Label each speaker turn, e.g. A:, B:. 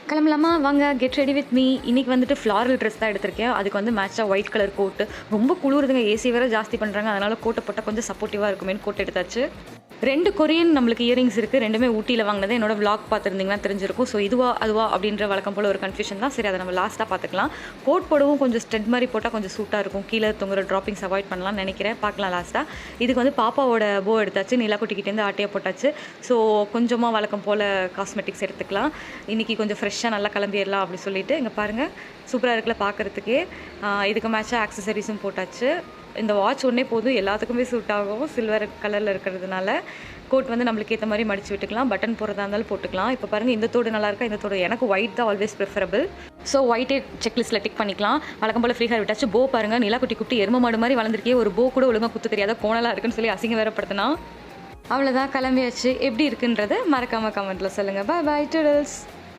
A: கிளம்பலாமா வாங்க, get ready with me. இன்றைக்கி வந்துட்டு ஃப்ளாரல் ட்ரெஸ் தான் எடுத்திருக்கேன். அதுக்கு வந்து மேட்சாக ஒயிட் கலர் கோட்டு. ரொம்ப குளிருதுங்க, ஏசி வேறு ஜாஸ்தி பண்ணுறாங்க, அதனால் கோட்டை போட்டால் கொஞ்சம் சப்போர்ட்டிவாக இருக்குமேனு கோட் எடுத்தாச்சு. 2 கொரியன் நம்மளுக்கு இயரிங்ஸ் இருக்குது. 2மே ஊட்டியில் வாங்கினது. என்னோட விளாக் பார்த்துருந்தீங்கன்னா தெரிஞ்சிருக்கும். ஸோ இதுவா அதுவா அப்படின்ற வழக்கம் போல் ஒரு கன்ஃபியூஷன் தான். சரி, அதை நம்ம லாஸ்ட்டாக பார்த்துக்கலாம். கோட் போடவும் கொஞ்சம் ஸ்டெட் மாதிரி போட்டால் கொஞ்சம் சூட்டாக இருக்கும். கீழே தொங்குற ட்ராப்பிங்ஸ் அவாய்ட் பண்ணலாம்னு நினைக்கிறேன். பார்க்கலாம் லாஸ்ட்டாக. இதுக்கு வந்து பாப்பாவோட போ எடுத்தாச்சு. நீலாக்குட்டிக்கிட்டேருந்து ஆட்டையாக போட்டாச்சு. ஸோ கொஞ்சமாக வழக்கம் போல் காஸ்மெட்டிக்ஸ் எடுத்துக்கலாம். இன்றைக்கி கொஞ்சம் ஃப்ரெஷ்ஷாக நல்லா கிளம்பிடலாம் அப்படி சொல்லிட்டு. இங்கே பாருங்கள், சூப்பராக இருக்குல்ல பார்க்குறதுக்கே. இதுக்கு மேட்சாக ஆக்சசரிஸும் போட்டாச்சு. இந்த வாட்ச் ஒன்றே போதும், எல்லாத்துக்குமே சூட் ஆகும். சில்வர் கலரில் இருக்கிறதுனால கோட் வந்து நம்மளுக்கு ஏற்ற மாதிரி மடித்து விட்டுக்கலாம். பட்டன் போடுறதா இருந்தாலும் போட்டுக்கலாம். இப்போ பாருங்கள், இந்த தோடு நல்லா இருக்கா? இந்த தோடு எனக்கு ஒயிட் தான் ஆல்வேஸ் ப்ரிஃபரபிள். ஸோ ஒயிட்டே செக்லிஸ்ட்டில் டிக் பண்ணிக்கலாம். வழக்கம் போல் ஃப்ரீ ஹேர் விட்டாச்சு. போ பாருங்கள், நிலாக்குட்டி குட்டி எரும மாடு மாதிரி வளர்ந்துருக்கே. ஒரு போ கூட ஒழுங்காக குத்து தெரியாத கோணலாக இருக்குன்னு சொல்லி அசிங்க வேறப்படுத்தினா. அவ்வளோதான், கிளம்பியாச்சு. எப்படி இருக்குன்றதை மறக்காமல் கமெண்ட்டில் சொல்லுங்கள். பாய் பாய் டூடல்ஸ்.